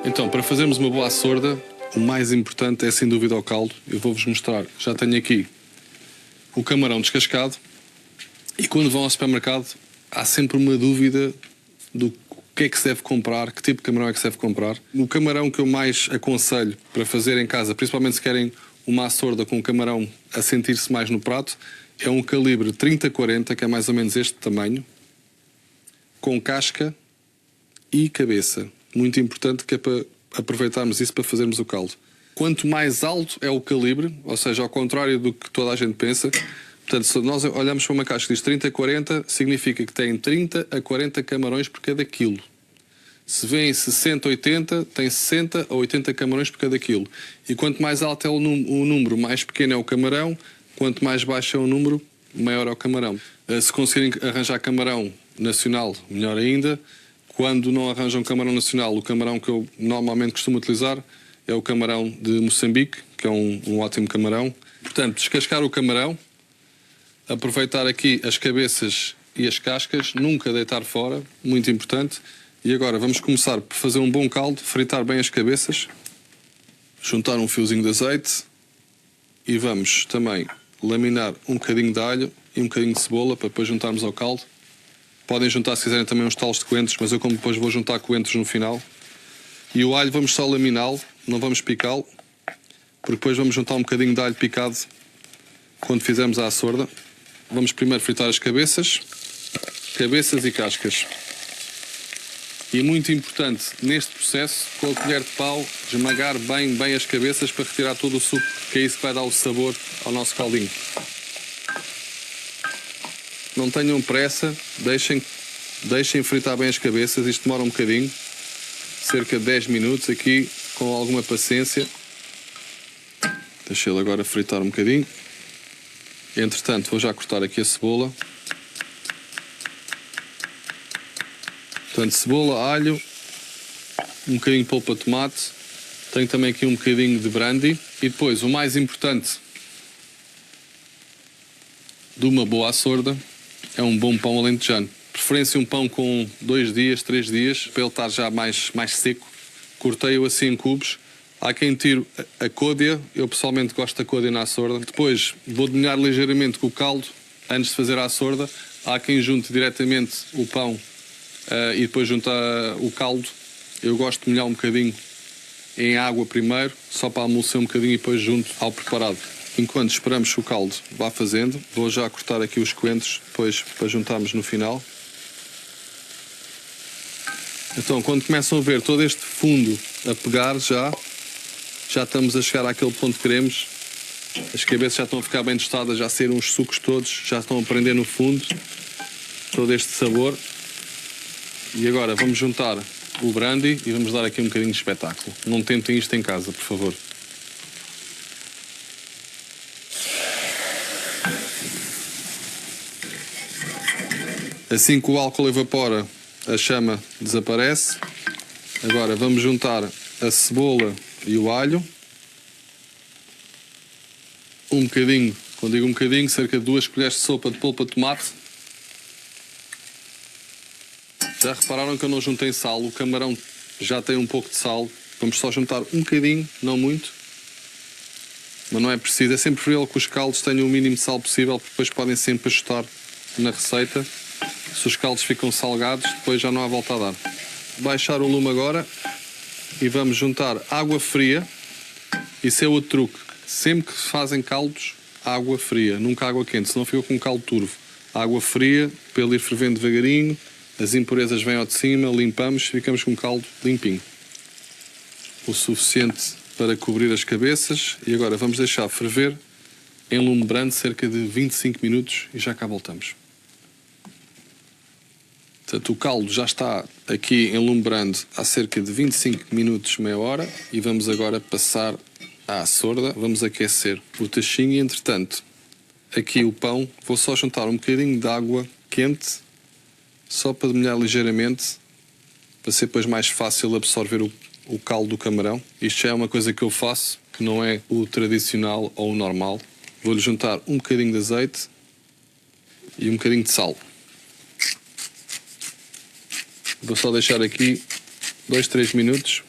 Então, para fazermos uma boa açorda, o mais importante é sem dúvida o caldo. Eu vou-vos mostrar. Já tenho aqui o camarão descascado e quando vão ao supermercado há sempre uma dúvida do que é que se deve comprar, que tipo de camarão é que se deve comprar. O camarão que eu mais aconselho para fazer em casa, principalmente se querem uma açorda com o camarão a sentir-se mais no prato, é um calibre 30-40, que é mais ou menos este tamanho, com casca e cabeça. Muito importante, que é para aproveitarmos isso para fazermos o caldo. Quanto mais alto é o calibre, ou seja, ao contrário do que toda a gente pensa, portanto, se nós olhamos para uma caixa que diz 30-40, significa que tem 30 a 40 camarões por cada quilo. Se vem 60-80, tem 60 a 80 camarões por cada quilo. E quanto mais alto é o número, mais pequeno é o camarão. Quanto mais baixo é o número, maior é o camarão. Se conseguirem arranjar camarão nacional, melhor ainda. Quando não arranjam camarão nacional, o camarão que eu normalmente costumo utilizar é o camarão de Moçambique, que é um ótimo camarão. Portanto, descascar o camarão, aproveitar aqui as cabeças e as cascas, nunca deitar fora, muito importante. E agora vamos começar por fazer um bom caldo, fritar bem as cabeças, juntar um fiozinho de azeite e vamos também laminar um bocadinho de alho e um bocadinho de cebola para depois juntarmos ao caldo. Podem juntar, se quiserem, também uns talos de coentros, mas eu como depois vou juntar coentros no final. E o alho vamos só laminá-lo, não vamos picá-lo, porque depois vamos juntar um bocadinho de alho picado quando fizermos a açorda. Vamos primeiro fritar as cabeças e cascas. E muito importante, neste processo, com a colher de pau, esmagar bem as cabeças para retirar todo o suco, que é isso que vai dar o sabor ao nosso caldinho. Não tenham pressa, deixem fritar bem as cabeças, isto demora um bocadinho, cerca de 10 minutos aqui, com alguma paciência. Deixei-lo agora fritar um bocadinho. Entretanto, vou já cortar aqui a cebola. Portanto, cebola, alho, um bocadinho de polpa de tomate, tenho também aqui um bocadinho de brandy e depois o mais importante de uma boa açorda é um bom pão alentejano. Preferência um pão com 2 dias, 3 dias, para ele estar já mais seco. Cortei-o assim em cubos. Há quem tire a côdea, eu pessoalmente gosto da côdea na açorda. Depois vou demolhar ligeiramente com o caldo antes de fazer a açorda. Há quem junte diretamente o pão e depois junta o caldo. Eu gosto de molhar um bocadinho em água primeiro, só para amolecer um bocadinho e depois junto ao preparado. Enquanto esperamos que o caldo vá fazendo, vou já cortar aqui os coentros, depois para juntarmos no final. Então, quando começam a ver todo este fundo a pegar, já estamos a chegar àquele ponto que queremos. As cabeças já estão a ficar bem tostadas, já saíram os sucos todos, já estão a prender no fundo todo este sabor. E agora vamos juntar o brandy e vamos dar aqui um bocadinho de espetáculo. Não tentem isto em casa, por favor. Assim que o álcool evapora, a chama desaparece. Agora vamos juntar a cebola e o alho. Um bocadinho, quando digo um bocadinho, cerca de 2 colheres de sopa de polpa de tomate. Já repararam que eu não juntei sal? O camarão já tem um pouco de sal. Vamos só juntar um bocadinho, não muito. Mas não é preciso. É sempre preferível que os caldos tenham o mínimo de sal possível, porque depois podem sempre ajustar na receita. Se os caldos ficam salgados, depois já não há volta a dar. Baixar o lume agora e vamos juntar água fria. Isso é outro truque. Sempre que fazem caldos, água fria, nunca água quente, senão fica com um caldo turvo. Água fria, para ele ir fervendo devagarinho, as impurezas vêm ao de cima, limpamos, ficamos com um caldo limpinho. O suficiente para cobrir as cabeças e agora vamos deixar ferver em lume brando cerca de 25 minutos e já cá voltamos. Portanto, o caldo já está aqui em lume brando há cerca de 25 minutos, meia hora, e vamos agora passar à açorda. Vamos aquecer o tachinho e, entretanto, aqui o pão, vou só juntar um bocadinho de água quente, só para demolhar ligeiramente, para ser depois mais fácil absorver o caldo do camarão. Isto já é uma coisa que eu faço, que não é o tradicional ou o normal. Vou-lhe juntar um bocadinho de azeite e um bocadinho de sal. Vou só deixar aqui 2, 3 minutos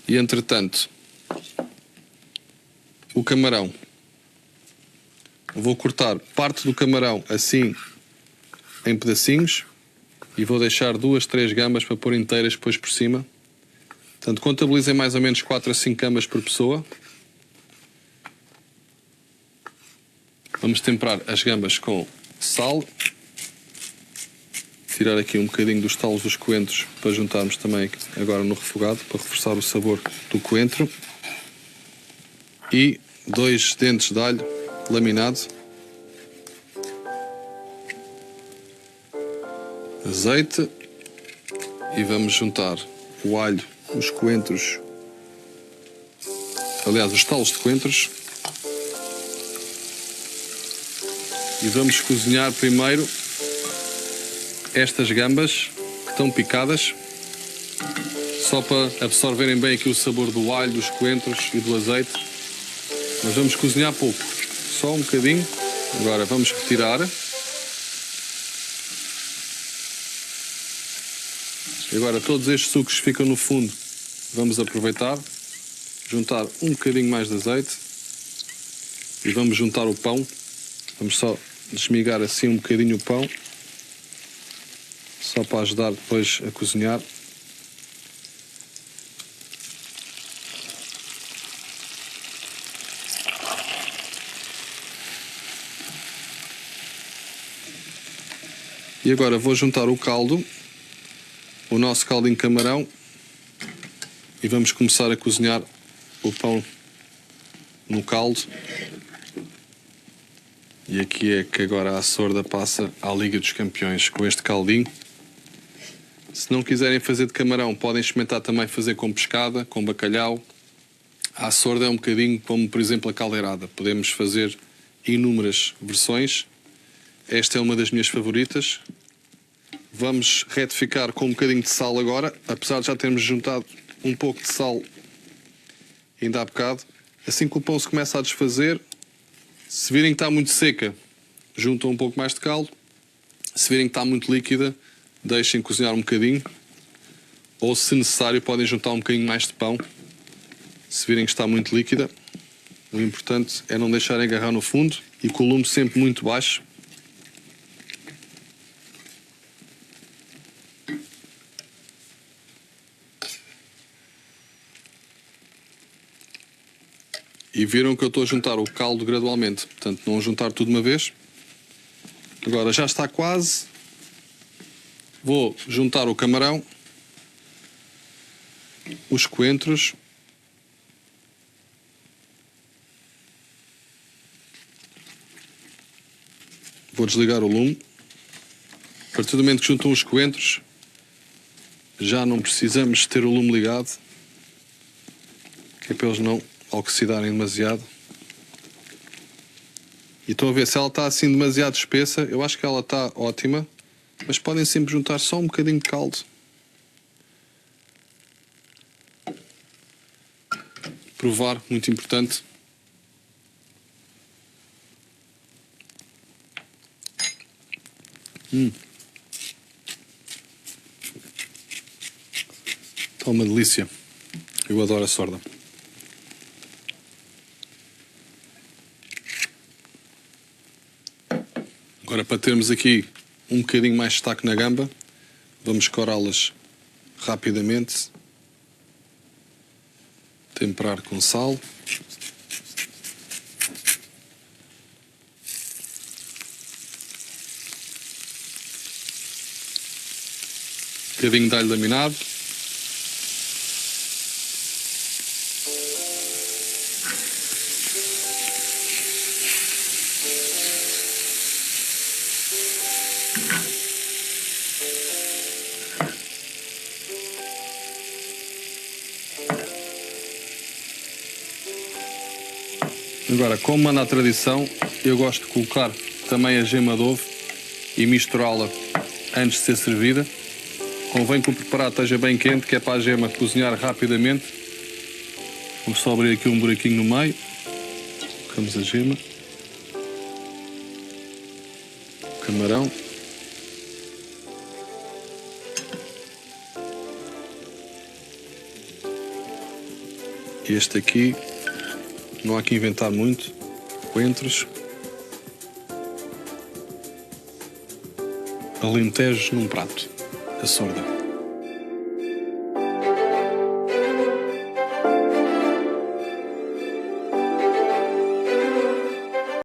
E entretanto, o camarão. Vou cortar parte do camarão assim em pedacinhos e vou deixar 2, 3 gambas para pôr inteiras depois por cima. Portanto, contabilizem mais ou menos 4 a 5 gambas por pessoa. Vamos temperar as gambas com sal. Tirar aqui um bocadinho dos talos dos coentros para juntarmos também agora no refogado, para reforçar o sabor do coentro. E 2 dentes de alho laminado. Azeite. E vamos juntar o alho, os coentros, aliás, os talos de coentros. E vamos cozinhar primeiro estas gambas que estão picadas, só para absorverem bem aqui o sabor do alho, dos coentros e do azeite. Mas vamos cozinhar pouco, só um bocadinho. Agora vamos retirar. Agora todos estes sucos ficam no fundo. Vamos aproveitar, juntar um bocadinho mais de azeite e vamos juntar o pão. Vamos só desmigar assim um bocadinho o pão, só para ajudar depois a cozinhar. E agora vou juntar o caldo, o nosso caldinho de camarão, e vamos começar a cozinhar o pão no caldo. E aqui é que agora a Açorda passa à Liga dos Campeões com este caldinho. Se não quiserem fazer de camarão, podem experimentar também fazer com pescada, com bacalhau. A Açorda é um bocadinho como, por exemplo, a caldeirada. Podemos fazer inúmeras versões. Esta é uma das minhas favoritas. Vamos retificar com um bocadinho de sal agora, apesar de já termos juntado um pouco de sal ainda há bocado. Assim que o pão se começa a desfazer, se virem que está muito seca, juntam um pouco mais de caldo. Se virem que está muito líquida, deixem cozinhar um bocadinho. Ou, se necessário, podem juntar um bocadinho mais de pão. Se virem que está muito líquida, o importante é não deixarem agarrar no fundo e com o lume sempre muito baixo. E viram que eu estou a juntar o caldo gradualmente, portanto não juntar tudo de uma vez. Agora já está quase. Vou juntar o camarão, os coentros, vou desligar o lume. A partir do momento que juntam os coentros, já não precisamos ter o lume ligado, que é para eles não oxidarem demasiado. E estão a ver, se ela está assim demasiado espessa, eu acho que ela está ótima, mas podem sempre juntar só um bocadinho de caldo. Provar, muito importante. Está uma delícia. Eu adoro a sorda. Agora, para termos aqui um bocadinho mais de destaque na gamba, vamos corá-las rapidamente. Temperar com sal. Um bocadinho de alho laminado. Agora, como manda a tradição, eu gosto de colocar também a gema de ovo e misturá-la antes de ser servida. Convém que o preparado esteja bem quente, que é para a gema cozinhar rapidamente. Vamos só abrir aqui um buraquinho no meio. Colocamos a gema. O camarão. E este aqui, não há que inventar muito. Coentros. Alentejo num prato. A sorda.